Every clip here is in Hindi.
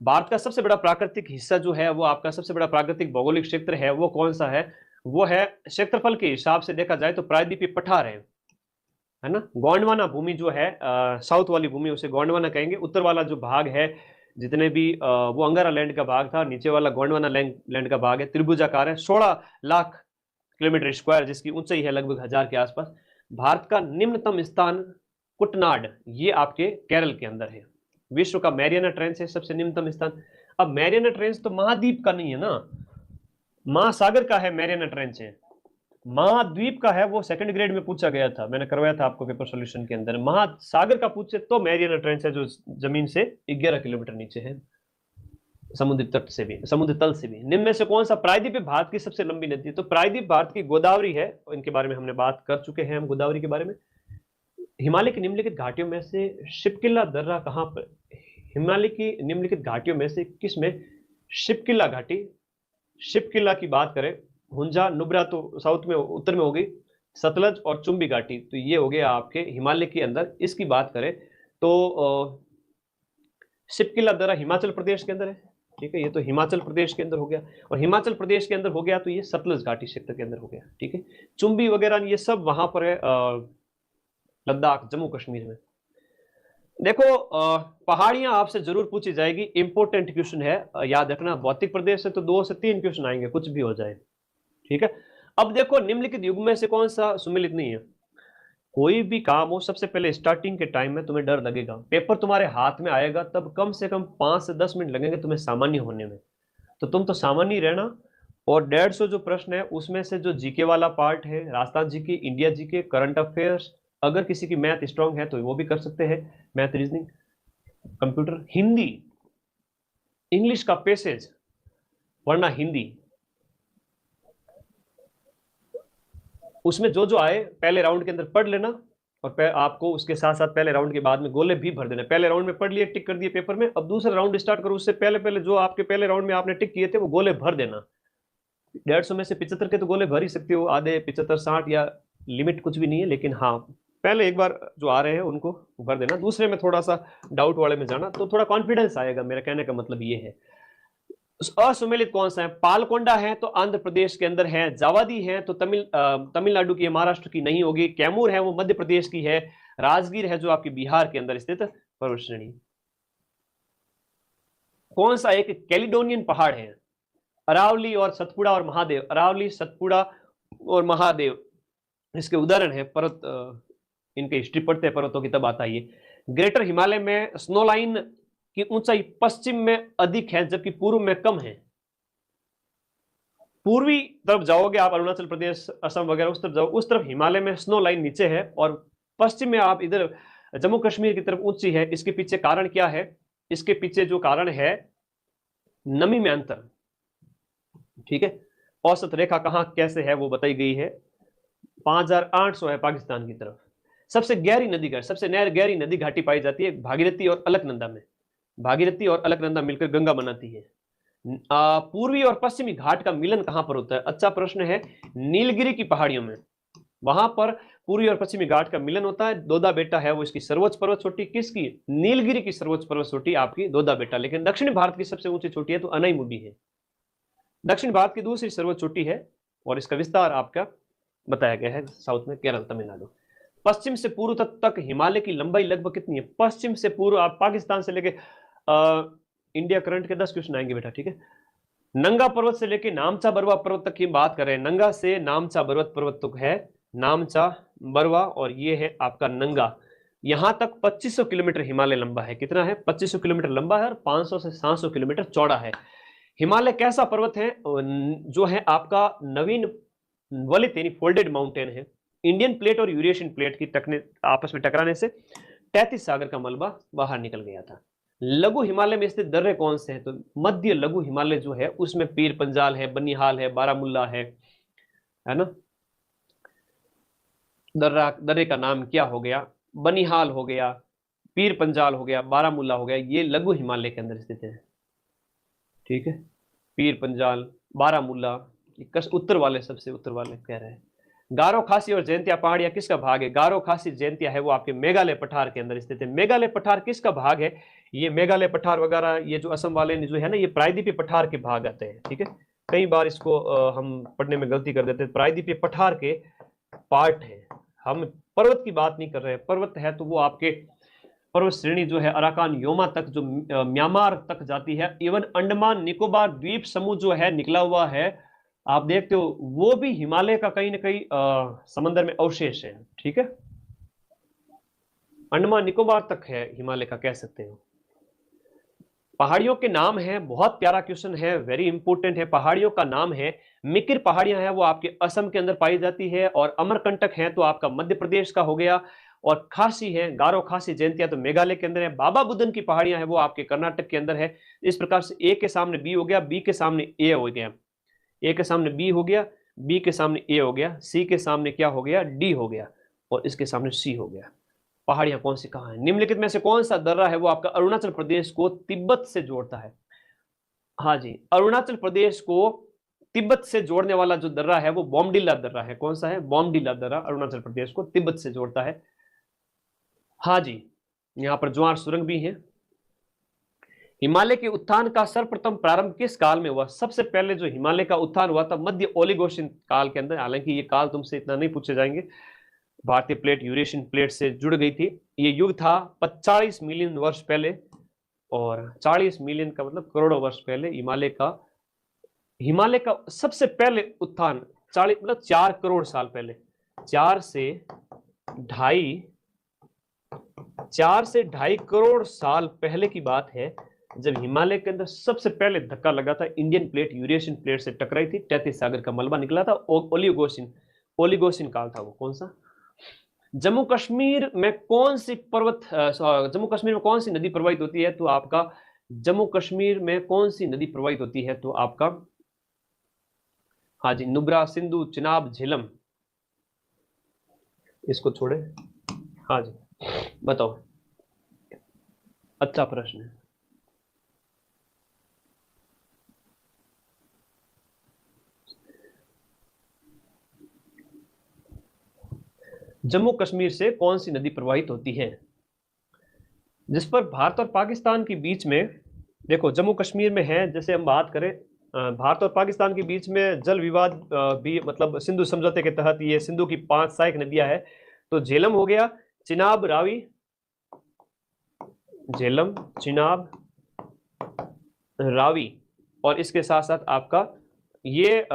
भारत का सबसे बड़ा प्राकृतिक हिस्सा जो है, वो आपका सबसे बड़ा प्राकृतिक भौगोलिक क्षेत्र है, वो कौन सा है? वो है, क्षेत्रफल के हिसाब से देखा जाए तो प्रायद्वीपीय पठार है ना? गोंडवाना भूमि जो है, साउथ वाली भूमि उसे गोंडवाना कहेंगे। उत्तर वाला जो भाग है, जितने भी वो अंगारा लैंड का भाग था, नीचे वाला गोंडवाना लैंड लैंड का भाग है, त्रिभुजाकार है, 16 लाख किलोमीटर स्क्वायर, जिसकी ऊंचाई है लगभग 1000 के आसपास। भारत का निम्नतम स्थान कुटनाड, ये आपके केरल के अंदर है। विश्व का मैरियाना ट्रेंच है सबसे निम्नतम स्थान। अब मैरियाना ट्रेंच तो महाद्वीप का नहीं है ना, महासागर का है, मैरियाना ट्रेंच है। महाद्वीप का है, वो सेकंड ग्रेड में पूछा गया था, मैंने करवाया था आपको पेपर सॉल्यूशन के अंदर। महासागर का पूछे तो मैरियाना ट्रेंच है, जो जमीन से 11 किलोमीटर नीचे है, समुद्र तट से भी, समुद्र तल से भी। निम्न में से कौन सा प्रायद्वीप भारत की सबसे लंबी नदी है? तो प्रायद्वीप भारत की गोदावरी है, इनके बारे में हमने बात कर चुके हैं हम, गोदावरी के बारे में। हिमालय की निम्नलिखित घाटियों में से शिपकिला दर्रा कहां पर? हिमालय की निम्नलिखित घाटियों में से किस में शिपकिला घाटी, शिपकिला की बात करें, हुंजा नुब्रा तो साउथ में, उत्तर में हो गई, सतलज और चुंबी घाटी, तो ये हो गया आपके हिमालय के अंदर। इसकी बात करें तो शिपकिला दर्रा हिमाचल प्रदेश के अंदर है, ठीक है, ये तो हिमाचल प्रदेश के अंदर हो गया। और हिमाचल प्रदेश के अंदर हो गया तो ये सतलज घाटी क्षेत्र के अंदर हो गया, ठीक है। चुंबी वगैरह ये सब वहां पर है, लद्दाख, जम्मू कश्मीर में। देखो, पहाड़ियां आपसे जरूर पूछी जाएगी, इंपॉर्टेंट क्वेश्चन है, याद रखना। भौतिक प्रदेश से तो 2 से 3 क्वेश्चन आएंगे, कुछ भी हो जाए, ठीक है। अब देखो, निम्नलिखित युग में से कौन सा सुमेलित नहीं है? कोई भी काम हो, सबसे पहले स्टार्टिंग के टाइम में तुम्हें डर लगेगा, पेपर तुम्हारे हाथ में आएगा तब कम से कम 5 से 10 मिनट लगेंगे तुम्हें सामान्य होने में, तो तुम तो सामान्य ही रहना। और 150 जो प्रश्न है उसमें से जो जीके वाला पार्ट है, Rajasthan GK, India GK, current affairs, अगर किसी की मैथ स्ट्रांग है तो वो भी कर सकते हैं, math, reasoning, computer, Hindi, English का पैसेज, वरना हिंदी, उसमें जो जो आए पहले राउंड के अंदर पढ़ लेना। और आपको उसके साथ साथ पहले राउंड के बाद में गोले भी भर देना। पहले राउंड में पढ़ लिए, टिक कर दिए पेपर में, अब दूसरा राउंड स्टार्ट करो, उससे पहले पहले जो आपके पहले राउंड में आपने टिक किए थे वो गोले भर देना। 150 में से 75 के तो गोले भर ही सकते हो, आधे 75 60 या लिमिट कुछ भी नहीं है, लेकिन हाँ, पहले एक बार जो आ रहे हैं उनको भर देना, दूसरे में थोड़ा सा डाउट वाले में जाना, तो थोड़ा कॉन्फिडेंस आएगा, मेरा कहने का मतलब ये है। असुमेलित कौन सा है? पालकोंडा है तो आंध्र प्रदेश के अंदर है, जावादी है तो तमिलनाडु की, महाराष्ट्र की नहीं होगी, कैमूर है वो मध्य प्रदेश की है, राजगीर है जो आपकी बिहार के अंदर स्थित पर्वत श्रेणी। कौन सा एक कैलिडोनियन पहाड़ है? अरावली और सतपुड़ा और महादेव, अरावली, सतपुड़ा और महादेव इसके उदाहरण है। पर्वत, इनके हिस्ट्री पढ़ते हैं पर्वतों की तब आता है ये। ग्रेटर हिमालय में स्नोलाइन की ऊंचाई पश्चिम में अधिक है जबकि पूर्व में कम है। पूर्वी तरफ जाओगे आप, अरुणाचल प्रदेश, असम वगैरह उस तरफ जाओ, उस तरफ हिमालय में स्नो लाइन नीचे है, और पश्चिम में आप इधर जम्मू कश्मीर की तरफ ऊंची है। इसके पीछे कारण क्या है? इसके पीछे जो कारण है, नमी में अंतर, ठीक है। औसत रेखा कहां कैसे है वो बताई गई है, 5800 है पाकिस्तान की तरफ। सबसे गहरी नदी का, सबसे गहरी नदी घाटी पाई जाती है भागीरथी और अलकनंदा में, भागीरथी और अलकनंदा मिलकर गंगा बनाती है। पूर्वी और पश्चिमी घाट का मिलन कहां पर होता है? अच्छा प्रश्न है। नीलगिरी की पहाड़ियों में, वहां पर पूर्वी और पश्चिमी घाट का मिलन होता है। दोदा बेटा है वो इसकी सर्वोच्च पर्वत चोटी, किसकी? नीलगिरी की सर्वोच्च पर्वत चोटी आपकी दोदा बेटा। लेकिन दक्षिण भारत की सबसे ऊंची चोटी है तो अनाईमुडी है, दक्षिण भारत की दूसरी सर्वोच्च चोटी है, और इसका विस्तार आपका बताया गया है साउथ में, केरल, तमिलनाडु। पश्चिम से पूर्व तक हिमालय की लंबाई लगभग कितनी है? पश्चिम से पूर्व, आप पाकिस्तान से लेके इंडिया करंट के 10 क्वेश्चन आएंगे बेटा, ठीक है। नंगा पर्वत से लेके नामचा बरवा पर्वत तक की बात करें, नंगा से नामचा पर्वत तक है, नामचा बरवा, और ये है आपका नंगा। यहां तक 2500 किलोमीटर हिमालय लंबा है। कितना है? 2500 किलोमीटर लंबा है, और 500 से 700 किलोमीटर चौड़ा है। हिमालय कैसा पर्वत है? जो है आपका नवीन वलित यानी फोल्डेड माउंटेन है। इंडियन प्लेट और यूरेशियन प्लेट की आपस में टकराने से 33 सागर का मलबा बाहर निकल गया था। लघु हिमालय में स्थित दर्रे कौन से हैं? तो मध्य लघु हिमालय जो है उसमें पीर पंजाल है, बनिहाल है, बारामुल्ला है ना। दर्रे का नाम क्या हो गया? बनिहाल हो गया, पीर पंजाल हो गया, बारामुल्ला हो गया, ये लघु हिमालय के अंदर स्थित है, ठीक है। पीर पंजाल, बारामुल्ला, उत्तर वाले, सबसे उत्तर वाले कह रहे हैं। गारो खासी और जयंतिया पहाड़ियां किसका भाग है? गारो खासी जयंतिया है वो आपके मेघालय पठार के अंदर स्थित है। मेघालय पठार किसका भाग है? ये मेघालय पठार वगैरह ये जो असम वाले जो है ना, ये प्रायद्वीपीय पठार के भाग आते हैं, ठीक है। कई बार इसको हम पढ़ने में गलती कर देते हैं, प्रायद्वीपीय पठार के पार्ट है। हम पर्वत की बात नहीं कर रहे हैं, पर्वत है तो वो आपके पर्वत श्रेणी जो है अराकान योमा तक, जो म्यांमार तक जाती है। इवन अंडमान निकोबार द्वीप समूह जो है निकला हुआ है, आप देखते हो वो भी हिमालय का कहीं ना कहीं समंदर में अवशेष है, ठीक है। अंडमान निकोबार तक है हिमालय का, कह सकते हो। पहाड़ियों के नाम है, बहुत प्यारा क्वेश्चन है, वेरी इंपॉर्टेंट है। पहाड़ियों का नाम है, मिकिर पहाड़ियां है वो आपके असम के अंदर पाई जाती है, और अमरकंटक है तो आपका मध्य प्रदेश का हो गया, और खासी है, गारो खासी जयंतिया तो मेघालय के अंदर है। बाबा बुदन की पहाड़ियां है वो आपके कर्नाटक के अंदर है। इस प्रकार से ए के सामने बी हो गया, बी के सामने ए हो गया, ए के सामने बी हो गया, बी के सामने ए हो गया, सी के सामने क्या हो गया? डी हो गया, और इसके सामने सी हो गया। पहाड़ियां कौन सी कहां है? निम्नलिखित में से कौन सा दर्रा है वो आपका अरुणाचल प्रदेश को तिब्बत से जोड़ता है? हाँ जी, अरुणाचल प्रदेश को तिब्बत से जोड़ने वाला जो दर्रा है वो बोमडिला दर्रा है। कौन सा है? बोमडिला दर्रा अरुणाचल प्रदेश को तिब्बत से जोड़ता है। हाँ जी, यहां पर ज्वार सुरंग भी है। हिमालय के उत्थान का सर्वप्रथम प्रारंभ किस काल में हुआ? सबसे पहले जो हिमालय का उत्थान हुआ था मध्य ओलिगोशिन काल के अंदर। हालांकि ये काल तुमसे इतना नहीं पूछे जाएंगे। भारतीय प्लेट यूरेशियन प्लेट से जुड़ गई थी। ये युग था 45 मिलियन वर्ष पहले, और 40 मिलियन का मतलब करोड़ों वर्ष पहले हिमालय का सबसे पहले उत्थान 40 मतलब 4 करोड़ साल पहले, 4 से ढाई करोड़ साल पहले की बात है, जब हिमालय के अंदर सबसे पहले धक्का लगा था। इंडियन प्लेट यूरेशियन प्लेट से टकराई थी, तैतीस सागर का मलबा निकला था। ओलिगोशिन काल था वो। कौन सा? जम्मू कश्मीर में कौन सी नदी प्रवाहित होती है? तो आपका जम्मू कश्मीर में कौन सी नदी प्रवाहित होती है? तो आपका, हाँ जी, नुब्रा, सिंधु, चिनाब, झेलम। इसको छोड़े। हाँ जी, बताओ। अच्छा प्रश्न है। जम्मू कश्मीर से कौन सी नदी प्रवाहित होती है? जिस पर भारत और पाकिस्तान के बीच में, देखो जम्मू कश्मीर में है, जैसे हम बात करें भारत और पाकिस्तान के बीच में जल विवाद भी, मतलब सिंधु समझौते के तहत ये सिंधु की 5 सहायक नदियां है। तो झेलम हो गया, चिनाब, रावी, झेलम, चिनाब, रावी, और इसके साथ साथ आपका ये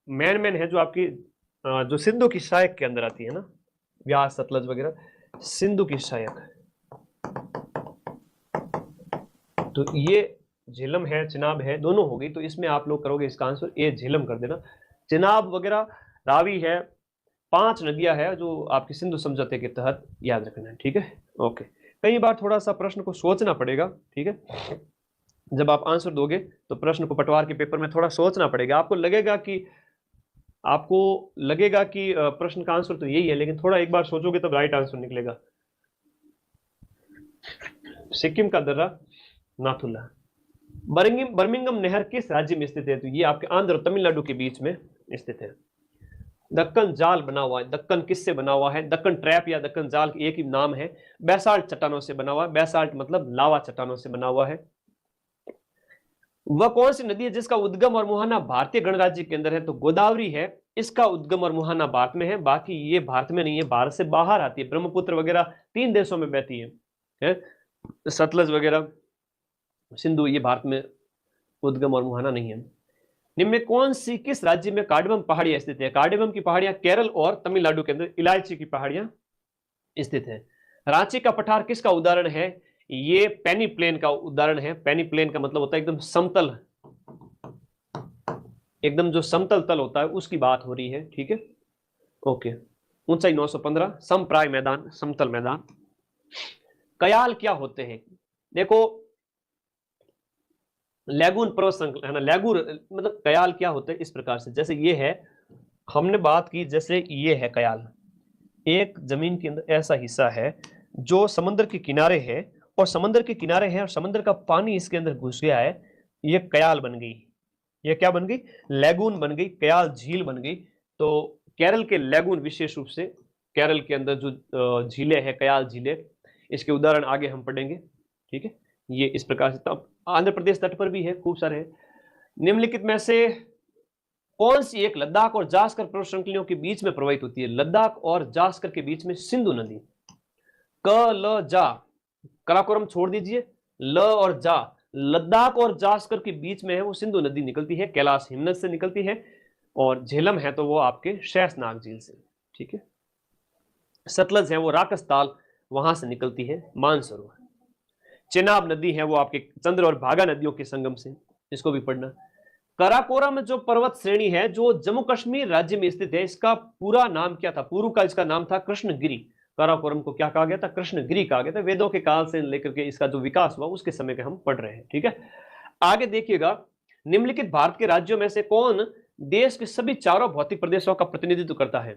मैन है जो आपकी जो सिंधु की सहायक के अंदर आती है ना, व्यास, सतलज वगैरह, सिंधु की सहायक। तो ये झेलम है, चिनाब है, दोनों होगी। तो इसमें आप लोग करोगे इसका आंसर ए, झेलम कर देना। चिनाब वगैरह, रावी है, 5 नदियां है जो आपकी सिंधु समझौते के तहत, याद रखना है, ठीक है। ओके, कई बार थोड़ा सा प्रश्न को सोचना पड़ेगा, ठीक है। जब आप आंसर दोगे तो प्रश्न को पटवार के पेपर में थोड़ा सोचना पड़ेगा। आपको लगेगा कि प्रश्न का आंसर तो यही है, लेकिन थोड़ा एक बार सोचोगे तब राइट आंसर निकलेगा। सिक्किम का दर्रा नाथुला। बर्मिंघम नहर किस राज्य में स्थित है? तो ये आपके आंध्र और तमिलनाडु के बीच में स्थित है। दक्कन जाल बना हुआ है। दक्कन किससे बना हुआ है? दक्कन ट्रैप या दक्कन जाल एक ही नाम है। बैसाल्ट चट्टानों से बना हुआ है। बैसाल्ट मतलब लावा चट्टानों से बना हुआ है। वह कौन सी नदी है जिसका उद्गम और मुहाना भारतीय गणराज्य के अंदर है? तो गोदावरी है, इसका उद्गम और मुहाना भारत में है। बाकी ये भारत में नहीं है, भारत से बाहर आती है। ब्रह्मपुत्र वगैरह 3 देशों में बहती है? सतलज वगैरह, सिंधु, ये भारत में उद्गम और मुहाना नहीं है। निम्न में कौन सी, किस राज्य में कार्डमम पहाड़ियां स्थित है? कार्डमम की पहाड़ियां केरल और तमिलनाडु के अंदर, इलायची की पहाड़ियां स्थित है। रांची का पठार किसका उदाहरण है? ये पेनी प्लेन का उदाहरण है। पेनी प्लेन का मतलब होता है एकदम समतल, एकदम जो समतल तल होता है उसकी बात हो रही है, ठीक है। ओके, ऊंचाई 915, समप्राय मैदान, समतल मैदान। कयाल क्या होते हैं? देखो, लैगून पर्वत श्रृंखला है ना, लैगूर मतलब कयाल क्या होते हैं इस प्रकार से, जैसे ये है, हमने बात की, जैसे ये है कयाल, एक जमीन के अंदर ऐसा हिस्सा है जो समंदर के किनारे है, और समंदर के किनारे है और समंदर का पानी इसके अंदर घुस गया है, ये कयाल बन गई। ये क्या बन गई? लैगून बन गई, कयाल झील बन गई। तो केरल के लैगून, विशेष रूप से केरल के अंदर जो झीलें हैं, कयाल झीलें, इसके उदाहरण आगे हम पढ़ेंगे। ठीक है, ये इस प्रकार से, तब आंध्र प्रदेश तट पर भी है, खूब सारे हैं। निम्नलिखित में से कौन सी एक लद्दाख और जास्कर पर्वत श्रृंखलाओं के बीच में प्रवाहित होती है? लद्दाख और जास्कर के बीच में सिंधु नदी। क ल जा, कराकोरम छोड़ दीजिए, ल और जा, लद्दाख और जास्कर के बीच में है वो सिंधु नदी निकलती है, कैलाश हिमनद से निकलती है, और झेलम है तो वो आपके शेषनाग झील से। ठीक है, सतलज है वो राकसताल, वहां से निकलती है मानसरोवर। चेनाब नदी है वो आपके चंद्र और भागा नदियों के संगम से, इसको भी पढ़ना। कराकोरम जो पर्वत श्रेणी है जो जम्मू कश्मीर राज्य में स्थित है, इसका पूरा नाम क्या था? पूर्व का इसका नाम था कृष्णगिरी। काराकोरम को क्या कहा गया था? कृष्णगिरी कहा गया था। वेदों के काल से लेकर के इसका जो विकास हुआ उसके समय के हम पढ़ रहे हैं। ठीक है, आगे देखिएगा, निम्नलिखित भारत के राज्यों में से कौन देश के सभी चारों भौतिक प्रदेशों का प्रतिनिधित्व करता है?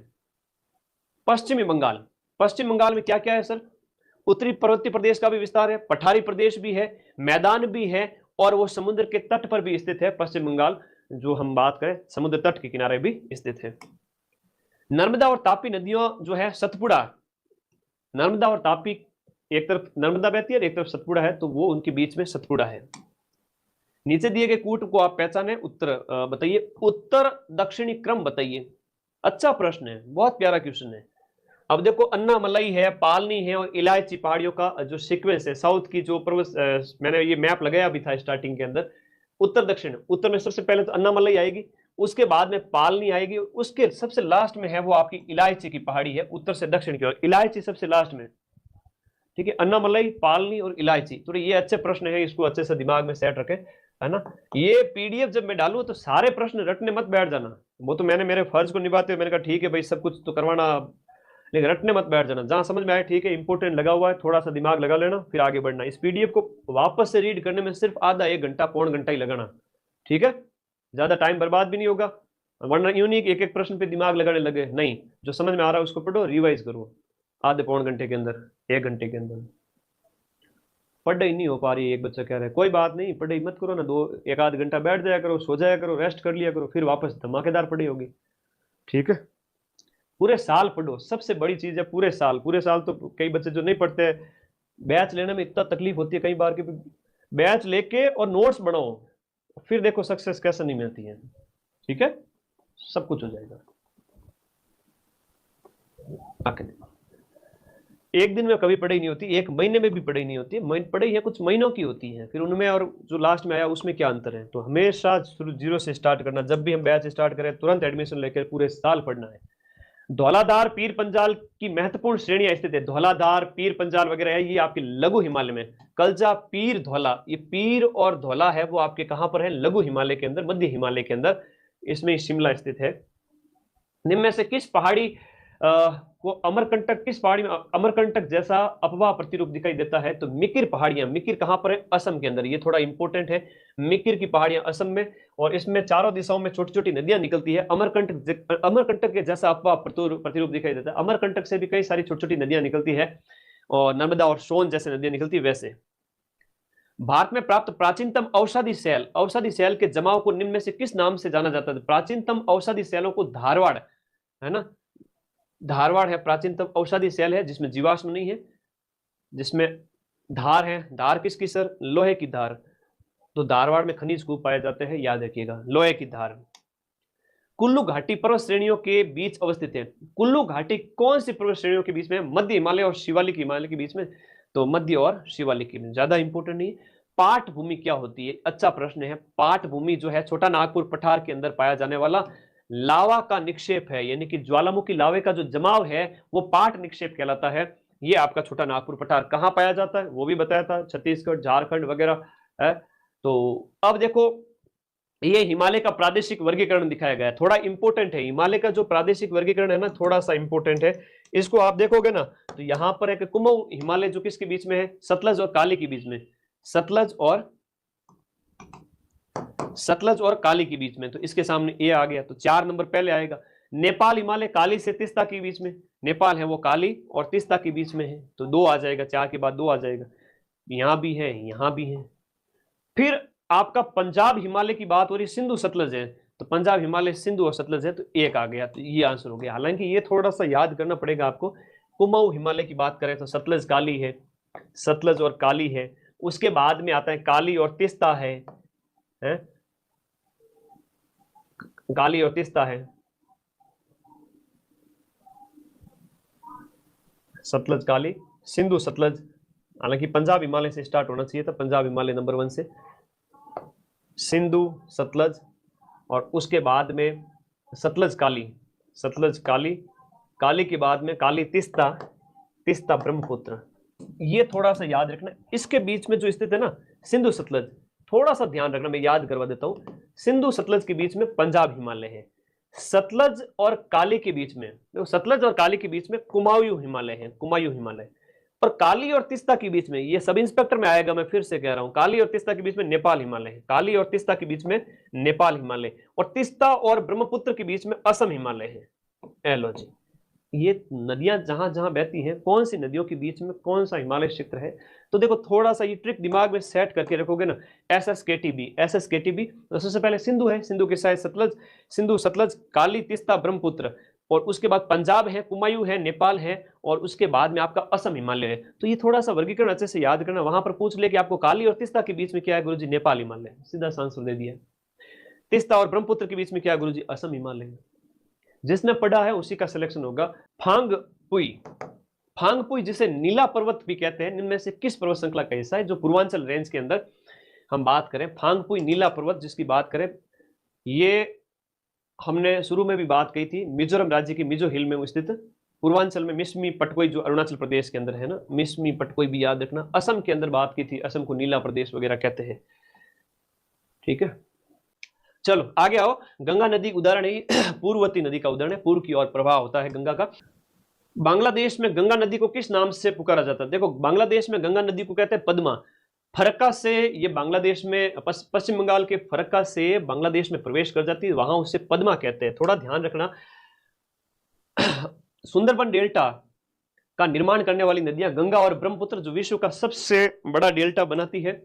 पश्चिमी बंगाल। पश्चिम बंगाल में क्या क्या है सर? उत्तरी पर्वतीय प्रदेश का भी विस्तार है, पठारी प्रदेश भी है, मैदान भी है, और वो समुद्र के तट पर भी स्थित है। पश्चिम बंगाल जो हम बात करें, समुद्र तट के किनारे भी स्थित है। नर्मदा और तापी नदियों जो है, सतपुड़ा, नर्मदा और तापी, एक तरफ नर्मदा बहती है, एक तरफ सतपुड़ा है, तो वो उनके बीच में सतपुड़ा है। नीचे दिए गए कूट को आप पहचाने, उत्तर बताइए, उत्तर दक्षिणी क्रम बताइए। अच्छा प्रश्न है, बहुत प्यारा क्वेश्चन है। अब देखो, अन्नामलई है, पालनी है और इलायची पहाड़ियों का जो सीक्वेंस है, साउथ की जो मैंने ये मैप लगाया भी था स्टार्टिंग के अंदर, उत्तर दक्षिण, उत्तर में सबसे पहले तो अन्नामलई आएगी, उसके बाद में पालनी आएगी, उसके सबसे लास्ट में है वो आपकी इलायची की पहाड़ी है, उत्तर से दक्षिण की ओर, इलायची सबसे लास्ट में। ठीक है, अन्नामलई, पालनी और इलायची। तो ये अच्छे प्रश्न है, इसको अच्छे से दिमाग में सेट रखें, है ना। ये पीडीएफ जब मैं डालूं तो सारे प्रश्न रटने मत बैठ जाना, वो तो मैंने मेरे फर्ज को निभाते हुए मैंने कहा ठीक है भाई, सब कुछ तो करवाना, लेकिन रटने मत बैठ जाना। जहां समझ में आए ठीक है, इंपोर्टेंट लगा हुआ है, थोड़ा सा दिमाग लगा लेना, फिर आगे बढ़ना। इस पीडीएफ को वापस से रीड करने में सिर्फ आधा एक घंटा, पौन घंटा ही लगाना। ठीक है, ज्यादा टाइम बर्बाद भी नहीं होगा, वरना यूं नहीं एक एक प्रश्न पे दिमाग लगाने लगे, नहीं, जो समझ में आ रहा है उसको पढ़ो, रिवाइज करो, आधे पौन घंटे के अंदर, एक घंटे के अंदर। पढ़ाई नहीं हो पा रही है, एक बच्चा कह रहा है, कोई बात नहीं, पढ़ाई मत करो ना, एक आध घंटा बैठ जाया करो, सो जाया करो, रेस्ट कर लिया करो, फिर वापस धमाकेदार पढ़ाई होगी। ठीक है, पूरे साल पढ़ो, सबसे बड़ी चीज है पूरे साल। पूरे साल तो कई बच्चे जो नहीं पढ़ते, बैच लेने में इतना तकलीफ होती है कई बार कि बैच लेके और नोट्स बनाओ, फिर देखो सक्सेस कैसे नहीं मिलती है। ठीक है, सब कुछ हो जाएगा। आके एक दिन में कभी पढ़ाई नहीं होती, एक महीने में भी पढ़ाई नहीं होती है, पढ़ाई है कुछ महीनों की होती है, फिर उनमें और जो लास्ट में आया उसमें क्या अंतर है। तो हमेशा जीरो से स्टार्ट करना, जब भी हम बैच स्टार्ट करें तुरंत एडमिशन लेकर पूरे साल पढ़ना है। धौलाधार, पीर पंजाल की महत्वपूर्ण श्रेणियां स्थित है। धौलाधार, पीर पंजाल वगैरह है, ये आपके लघु हिमालय में। कलजा, पीर, धौला, ये पीर और धौला है वो आपके कहां पर है? लघु हिमालय के अंदर, मध्य हिमालय के अंदर, इसमें शिमला स्थित है। निम्न में से किस पहाड़ी को अमरकंटक, किस पहाड़ी में अमरकंटक जैसा अपवाह प्रतिरूप दिखाई देता है? तो मिकिर पहाड़ियां। मिकिर कहां पर है? असम के अंदर, ये थोड़ा इंपॉर्टेंट है। मिकिर की पहाड़ियां असम में, और इसमें चारों दिशाओं में छोटी छोटी नदियां निकलती है। अमरकंटक के जैसा अपवाह प्रतिरूप दिखाई देता है। अमरकंटक से भी कई सारी छोटी छोटी नदियां निकलती है, और नर्मदा और सोन जैसे नदियां निकलती है। वैसे भारत में प्राप्त प्राचीनतम औषधि सेल, औषधि सेल के जमाव को निम्न में से किस नाम से जाना जाता है? प्राचीनतम औषधि सेलों को धारवाड़, है ना, धारवाड़ है प्राचीनतम औषधि सेल है, जिसमें जीवाश्म नहीं है, जिसमें धार है। धार किसकी सर? लोहे की धार। तो धारवाड़ में खनिज खूब पाए जाते हैं, याद रखिएगा, लोहे की धार। कुल्लू घाटी पर्वत श्रेणियों के बीच अवस्थित है। कुल्लू घाटी कौन सी पर्वत श्रेणियों के बीच में? मध्य हिमालय और शिवालिक हिमालय के बीच में। तो मध्य और शिवालिक में, ज्यादा इंपोर्टेंट नहीं। पाट भूमि क्या होती है? अच्छा प्रश्न है। पाट भूमि जो है छोटा नागपुर पठार के अंदर पाया जाने वाला लावा का निक्षेप है, यानी कि ज्वालामुखी लावे का जो जमाव है वो पाट निक्षेप कहलाता है। ये आपका छोटा नागपुर पठार कहां पाया जाता है वो भी बताया था, छत्तीसगढ़, झारखंड वगैरह है। तो अब देखो, ये हिमालय का प्रादेशिक वर्गीकरण दिखाया गया है, थोड़ा इंपोर्टेंट है। हिमालय का जो प्रादेशिक वर्गीकरण है ना, थोड़ा सा इंपोर्टेंट है। इसको आप देखोगे ना, तो यहां पर एक कुमाऊं हिमालय जो किसके बीच में है? सतलज और काली के बीच में। सतलज और काली के बीच में, तो इसके सामने ए आ गया, तो 4 नंबर पहले आएगा। नेपाल हिमालय काली से तीस्ता के बीच में। नेपाल है वो काली और तीस्ता के बीच में है, तो 2 आ जाएगा, 4 के बाद 2 आ जाएगा। यहां भी है, यहां भी है। फिर आपका पंजाब हिमालय की बात हो रही, सिंधु सतलज है, तो पंजाब, हिमालय, सिंधु और सतलज है, तो एक आ गया, तो ये आंसर हो गया। हालांकि ये थोड़ा सा याद करना पड़ेगा आपको। कुमाऊं हिमालय की बात करें तो सतलज काली है, सतलज और काली है। उसके बाद में आता है काली और तिस्ता है, काली और तिस्ता है, सतलज काली, सिंधु सतलज। हालांकि पंजाब हिमालय से स्टार्ट होना चाहिए था, पंजाब हिमालय नंबर 1 से, सिंधु सतलज, और उसके बाद में सतलज काली, सतलज काली, काली के बाद में काली तिस्ता, तिस्ता ब्रह्मपुत्र। ये थोड़ा सा याद रखना। इसके बीच में जो स्थित है ना सिंधु सतलज, थोड़ा सा ध्यान रखना, मैं याद करवा देता हूं। सिंधु सतलज के बीच में पंजाब हिमालय है, सतलज और काली के बीच में, देखो सतलज और काली के बीच में कुमाऊं हिमालय है, कुमाऊं हिमालय। और काली और तिस्ता के बीच में, ये सब इंस्पेक्टर में आएगा, मैं फिर से कह रहा हूं, काली और तिस्ता के बीच में नेपाल हिमालय है, काली और तिस्ता के बीच में नेपाल हिमालय, और तिस्ता और ब्रह्मपुत्र के बीच में असम हिमालय है। लो जी, ये नदियां जहां जहां बहती हैं, कौन सी नदियों के बीच में कौन सा हिमालय क्षेत्र है। तो देखो थोड़ा सा ये ट्रिक दिमाग में सेट करके रखोगे ना, SSKTB, SSKTB। तो सबसे पहले सिंधु है, सिंधु के साथ सतलज, सिंधु सतलज काली तिस्ता ब्रह्मपुत्र, और उसके बाद पंजाब है, कुमायूं है, नेपाल है, और उसके बाद में आपका असम हिमालय है। तो ये थोड़ा सा वर्गीकरण अच्छे से याद करना। वहां पर पूछ ले कि आपको काली और तिस्ता के बीच में क्या है गुरुजी, नेपाल हिमालय, सीधा आंसर दे दिया। तिस्ता और ब्रह्मपुत्र के बीच में क्या है गुरुजी, असम हिमालय है। जिसने पढ़ा है उसी का सिलेक्शन होगा। फांगपुई, फांगपुई जिसे नीला पर्वत भी कहते हैं, इनमें से किस पर्वत श्रृंखला का हिस्सा है? जो पूर्वांचल रेंज के अंदर हम बात करें, फांगपुई नीला पर्वत जिसकी बात करें, ये हमने शुरू में भी बात की थी, मिजोरम राज्य की मिजो हिल में स्थित पूर्वांचल में। मिसमी पटकोई जो अरुणाचल प्रदेश के अंदर है ना, मिसमी पटकोई भी याद रखना। असम के अंदर बात की थी, असम को नीला प्रदेश वगैरह कहते हैं, ठीक है। चलो आगे आओ। गंगा नदी उदाहरण है, पूर्ववर्ती नदी का उदाहरण है, पूर्व की ओर प्रवाह होता है गंगा का। बांग्लादेश में गंगा नदी को किस नाम से पुकारा जाता है? देखो बांग्लादेश में गंगा नदी को कहते हैं पद्मा। फरक्का से ये बांग्लादेश में, पश्चिम बंगाल के फरक्का से बांग्लादेश में प्रवेश कर जाती है, वहां उसे पद्मा कहते हैं। थोड़ा ध्यान रखना। सुंदरबन डेल्टा का निर्माण करने वाली नदियां गंगा और ब्रह्मपुत्र, जो विश्व का सबसे बड़ा डेल्टा बनाती है।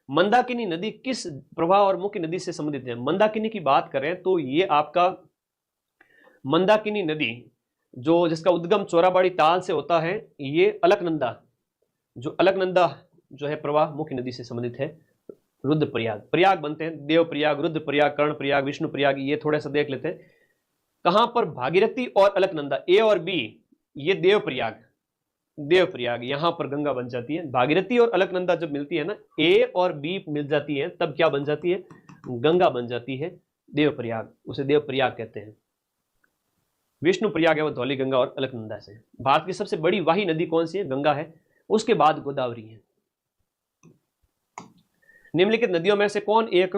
मंदाकिनी नदी किस प्रवाह और मुख्य नदी से संबंधित है? मंदाकिनी की बात करें तो ये आपका मंदाकिनी नदी जो जिसका उद्गम चोराबाड़ी ताल से होता है, ये अलकनंदा, जो अलकनंदा जो है प्रवाह मुख्य नदी से संबंधित है। रुद्रप्रयाग, प्रयाग बनते हैं, देवप्रयाग, रुद्रप्रयाग, कर्णप्रयाग, विष्णुप्रयाग, ये थोड़ा सा देख लेते हैं। कहां पर भागीरथी और अलकनंदा, ए और बी, ये देवप्रयाग, देवप्रयाग, यहां पर गंगा बन जाती है। भागीरथी और अलकनंदा जब मिलती है ना, ए और बी मिल जाती है, तब क्या बन जाती है? गंगा बन जाती है, देवप्रयाग, उसे देवप्रयाग कहते हैं। विष्णु प्रयाग है वो धौली गंगा और अलकनंदा से। भारत की सबसे बड़ी वाही नदी कौन सी है? गंगा है, उसके बाद गोदावरी है। निम्नलिखित नदियों में से कौन एक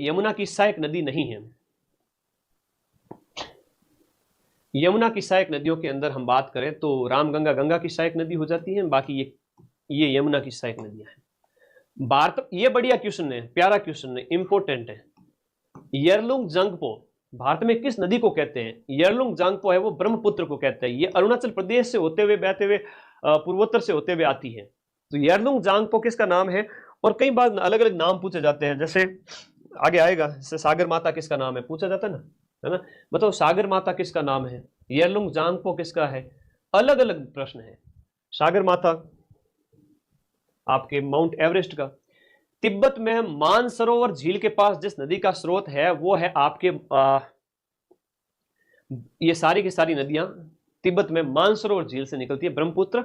यमुना की सहायक नदी नहीं है? यमुना की सहायक नदियों के अंदर हम बात करें तो रामगंगा गंगा की सहायक नदी हो जाती है, बाकी ये यमुना की सहायक नदियां हैं। भारत, ये बढ़िया क्वेश्चन है, प्यारा क्वेश्चन है, इंपॉर्टेंट है। यरलुंग जंगपो भारत में किस नदी को कहते हैं? यरलुंग जंगपो है वो ब्रह्मपुत्र को कहते हैं। ये अरुणाचल प्रदेश से होते हुए, बहते हुए, पूर्वोत्तर से होते हुए आती है। तो यरलुंग जंगपो किसका नाम है? और कई बार अलग अलग नाम पूछे जाते हैं, जैसे आगे आएगा, जैसे सागर माता किसका नाम है पूछा जाता है ना, है ना। बताओ सागर माता किसका नाम है, यरलुंग जंगपो किसका है? अलग अलग प्रश्न है। सागर माता आपके माउंट एवरेस्ट का। तिब्बत में मानसरोवर झील के पास जिस नदी का स्रोत है वो है आपके ये सारी की सारी नदियां तिब्बत में मानसरोवर झील से निकलती है। ब्रह्मपुत्र,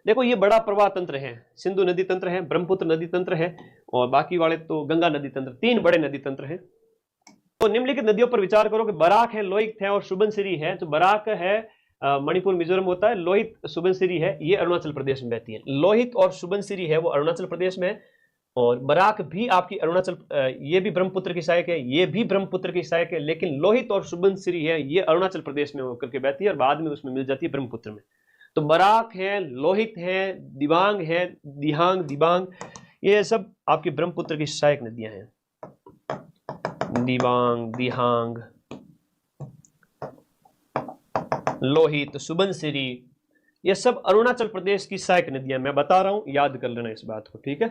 देखो ये बड़ा प्रवाह तंत्र है, सिंधु नदी तंत्र है, ब्रह्मपुत्र नदी तंत्र है, और बाकी वाले तो गंगा नदी तंत्र, 3 बड़े नदी तंत्र हैं। तो निम्नलिखित नदियों पर विचार करो कि बराक है, लोहित है और सुबनसिरी है। जो बराक है मणिपुर मिजोरम होता है, लोहित सुबनसिरी है ये अरुणाचल प्रदेश में बहती है। लोहित और सुबनसिरी है वो अरुणाचल प्रदेश में है, और बराक भी आपकी अरुणाचल, ये भी ब्रह्मपुत्र की सहायक है, ये भी ब्रह्मपुत्र की सहायक है, लेकिन लोहित और सुबनसिरी है ये अरुणाचल प्रदेश में होकर के बहती है और बाद में उसमें मिल जाती है ब्रह्मपुत्र में। तो बराक है, लोहित है, दिबांग है, दिहांग, दिबांग, ये सब आपकी ब्रह्मपुत्र की सहायक नदियां हैं। दिबांग, दिहांग, लोहित, सुबनसिरी, ये सब अरुणाचल प्रदेश की सहायक नदियां। मैं बता रहा हूं, याद कर लेना इस बात को, ठीक है।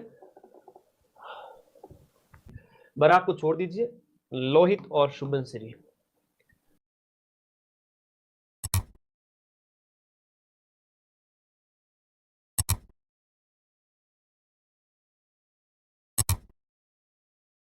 बराक को छोड़ दीजिए, लोहित और शुभनश्री।